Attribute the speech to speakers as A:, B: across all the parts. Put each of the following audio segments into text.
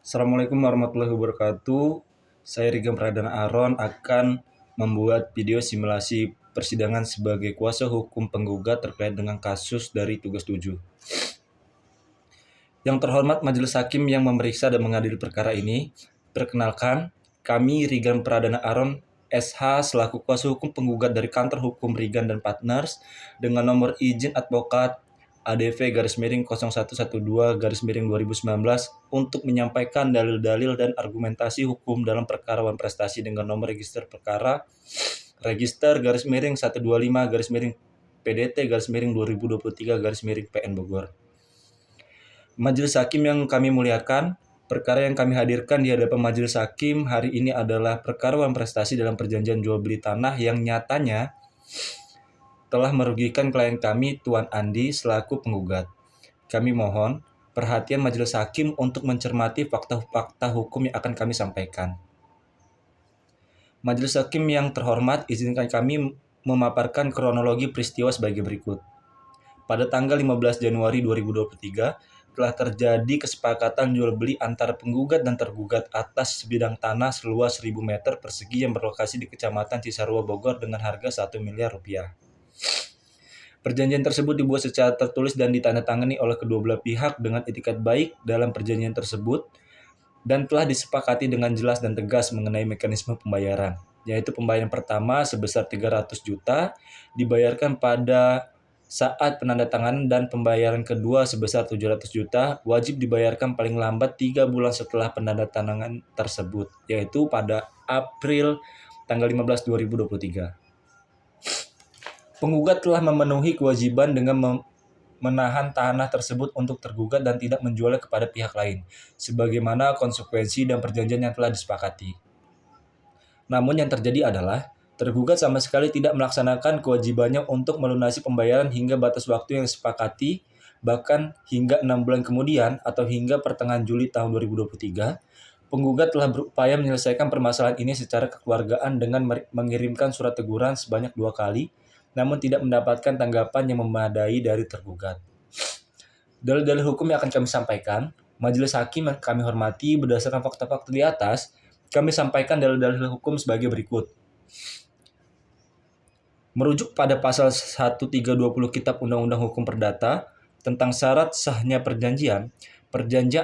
A: Assalamualaikum warahmatullahi wabarakatuh. Saya Rigam Pradana Aron akan membuat video simulasi persidangan sebagai kuasa hukum penggugat terkait dengan kasus dari tugas 7. Yang terhormat Majelis Hakim yang memeriksa dan mengadili perkara ini, perkenalkan, kami Rigam Pradana Aron SH selaku kuasa hukum penggugat dari Kantor Hukum Rigan dan Partners dengan nomor izin advokat ADV-0112-2019 untuk menyampaikan dalil-dalil dan argumentasi hukum dalam perkara wan prestasi dengan nomor register perkara register-PDT-PDT-2023-PN Bogor. Majelis Hakim yang kami muliakan, perkara yang kami hadirkan di hadapan Majelis Hakim hari ini adalah perkara wan prestasi dalam perjanjian jual beli tanah yang nyatanya telah merugikan klien kami Tuan Andi selaku penggugat. Kami mohon perhatian Majelis Hakim untuk mencermati fakta-fakta hukum yang akan kami sampaikan. Majelis Hakim yang terhormat, izinkan kami memaparkan kronologi peristiwa sebagai berikut. Pada tanggal 15 Januari 2023, telah terjadi kesepakatan jual beli antara penggugat dan tergugat atas sebidang tanah seluas 1.000 meter persegi yang berlokasi di Kecamatan Cisarua, Bogor dengan harga 1 miliar rupiah. Perjanjian tersebut dibuat secara tertulis dan ditandatangani oleh kedua belah pihak dengan itikat baik dalam perjanjian tersebut dan telah disepakati dengan jelas dan tegas mengenai mekanisme pembayaran, yaitu pembayaran pertama sebesar 300 juta dibayarkan pada saat penandatanganan dan pembayaran kedua sebesar 700 juta wajib dibayarkan paling lambat 3 bulan setelah penandatanganan tersebut, yaitu pada April tanggal 15 2023. Penggugat telah memenuhi kewajiban dengan menahan tanah tersebut untuk tergugat dan tidak menjualnya kepada pihak lain, sebagaimana konsekuensi dan perjanjian yang telah disepakati. Namun yang terjadi adalah, tergugat sama sekali tidak melaksanakan kewajibannya untuk melunasi pembayaran hingga batas waktu yang disepakati, bahkan hingga 6 bulan kemudian atau hingga pertengahan Juli tahun 2023, penggugat telah berupaya menyelesaikan permasalahan ini secara kekeluargaan dengan mengirimkan surat teguran sebanyak 2 kali, namun tidak mendapatkan tanggapan yang memadai dari tergugat. Dalil-dalil hukum yang akan kami sampaikan, Majelis Hakim yang kami hormati, berdasarkan fakta-fakta di atas, kami sampaikan dalil-dalil hukum sebagai berikut. Merujuk pada pasal 1320 Kitab Undang-Undang Hukum Perdata tentang syarat sahnya perjanjian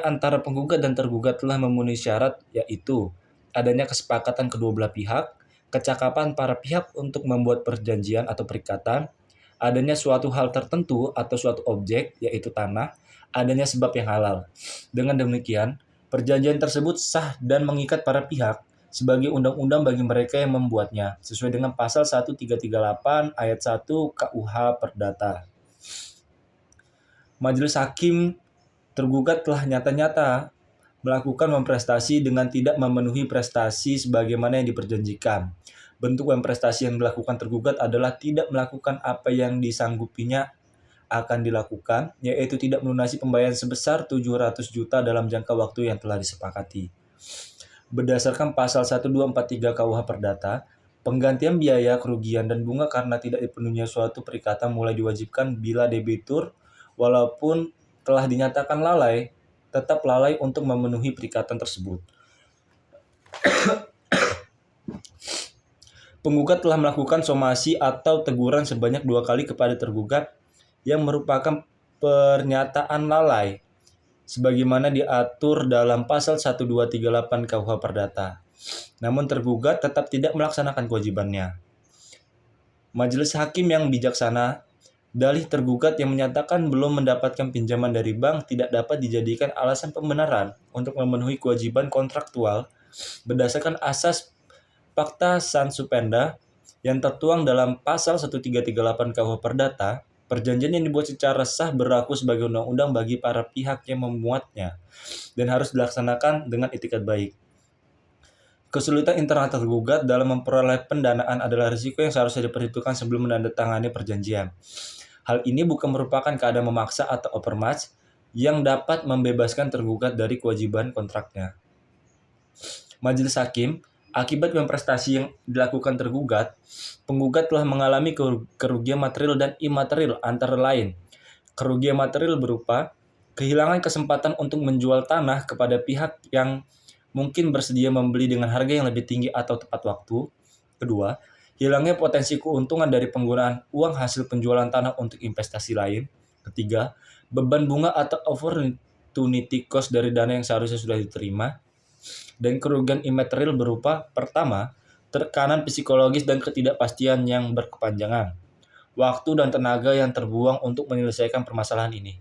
A: antara penggugat dan tergugat telah memenuhi syarat, yaitu adanya kesepakatan kedua belah pihak, kecakapan para pihak untuk membuat perjanjian atau perikatan, adanya suatu hal tertentu atau suatu objek, yaitu tanah, adanya sebab yang halal. Dengan demikian, perjanjian tersebut sah dan mengikat para pihak sebagai undang-undang bagi mereka yang membuatnya, sesuai dengan pasal 1338 ayat 1 KUH Perdata. Majelis Hakim tergugat telah nyata-nyata melakukan prestasi dengan tidak memenuhi prestasi sebagaimana yang diperjanjikan. Bentuk prestasi yang dilakukan tergugat adalah tidak melakukan apa yang disanggupinya akan dilakukan, yaitu tidak melunasi pembayaran sebesar 700 juta dalam jangka waktu yang telah disepakati. Berdasarkan pasal 1243 KUH Perdata, penggantian biaya, kerugian, dan bunga karena tidak dipenuhinya suatu perikatan mulai diwajibkan bila debitur, walaupun telah dinyatakan lalai, tetap lalai untuk memenuhi perikatan tersebut. Penggugat telah melakukan somasi atau teguran sebanyak 2 kali kepada tergugat yang merupakan pernyataan lalai sebagaimana diatur dalam pasal 1238 KUH Perdata. Namun tergugat tetap tidak melaksanakan kewajibannya. Majelis Hakim yang bijaksana, dalih tergugat yang menyatakan belum mendapatkan pinjaman dari bank tidak dapat dijadikan alasan pembenaran untuk memenuhi kewajiban kontraktual berdasarkan asas Pacta Sunt Supenda yang tertuang dalam pasal 1338 KUH Perdata. Perjanjian yang dibuat secara sah berlaku sebagai undang-undang bagi para pihak yang memuatnya dan harus dilaksanakan dengan itikat baik. Kesulitan internal tergugat dalam memperoleh pendanaan adalah risiko yang seharusnya diperhitungkan sebelum menandatangani perjanjian. Hal ini bukan merupakan keadaan memaksa atau overmatch yang dapat membebaskan tergugat dari kewajiban kontraknya. Majelis Hakim, akibat prestasi yang dilakukan tergugat, penggugat telah mengalami kerugian material dan imaterial antara lain. Kerugian material berupa kehilangan kesempatan untuk menjual tanah kepada pihak yang mungkin bersedia membeli dengan harga yang lebih tinggi atau tepat waktu. Kedua, hilangnya potensi keuntungan dari penggunaan uang hasil penjualan tanah untuk investasi lain. Ketiga, beban bunga atau opportunity cost dari dana yang seharusnya sudah diterima. Dan kerugian imaterial berupa pertama, tekanan psikologis dan ketidakpastian yang berkepanjangan. Waktu dan tenaga yang terbuang untuk menyelesaikan permasalahan ini.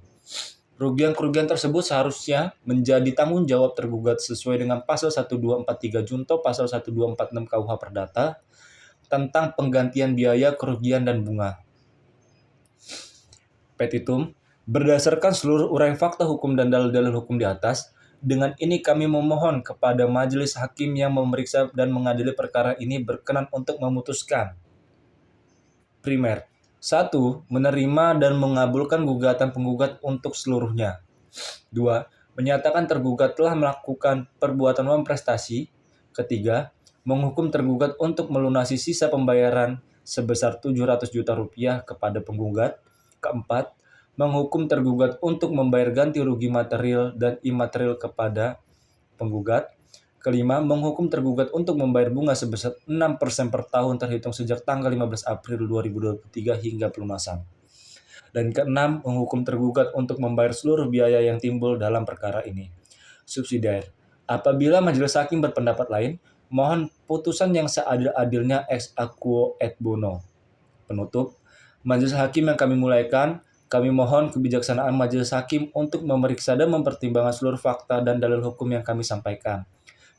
A: Kerugian-kerugian tersebut seharusnya menjadi tanggung jawab tergugat sesuai dengan pasal 1243 Junto pasal 1246 KUH Perdata tentang penggantian biaya, kerugian, dan bunga. Petitum, berdasarkan seluruh uraian fakta hukum dan dalil-dalil hukum di atas, dengan ini kami memohon kepada majelis hakim yang memeriksa dan mengadili perkara ini berkenan untuk memutuskan. Primer, 1. Menerima dan mengabulkan gugatan penggugat untuk seluruhnya. 2. Menyatakan tergugat telah melakukan perbuatan uang prestasi. Ketiga, menghukum tergugat untuk melunasi sisa pembayaran sebesar 700 juta rupiah kepada penggugat. Keempat, menghukum tergugat untuk membayar ganti rugi material dan imaterial kepada penggugat. Kelima, menghukum tergugat untuk membayar bunga sebesar 6% per tahun terhitung sejak tanggal 15 April 2023 hingga pelunasan. Dan keenam, menghukum tergugat untuk membayar seluruh biaya yang timbul dalam perkara ini. Subsidiar, apabila majelis hakim berpendapat lain, mohon putusan yang seadil-adilnya ex aequo et bono. Penutup, majelis hakim yang kami mulaikan, kami mohon kebijaksanaan majelis hakim untuk memeriksa dan mempertimbangkan seluruh fakta dan dalil hukum yang kami sampaikan.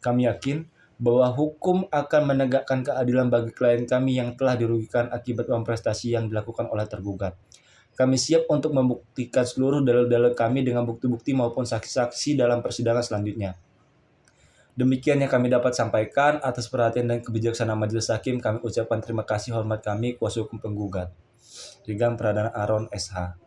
A: Kami yakin bahwa hukum akan menegakkan keadilan bagi klien kami yang telah dirugikan akibat uang prestasi yang dilakukan oleh tergugat. Kami siap untuk membuktikan seluruh dalil-dalil kami dengan bukti-bukti maupun saksi-saksi dalam persidangan selanjutnya. Demikian yang kami dapat sampaikan. Atas perhatian dan kebijaksanaan majelis hakim, kami ucapkan terima kasih hormat kami kuasa hukum penggugat. Rigam Pradana Aron SH.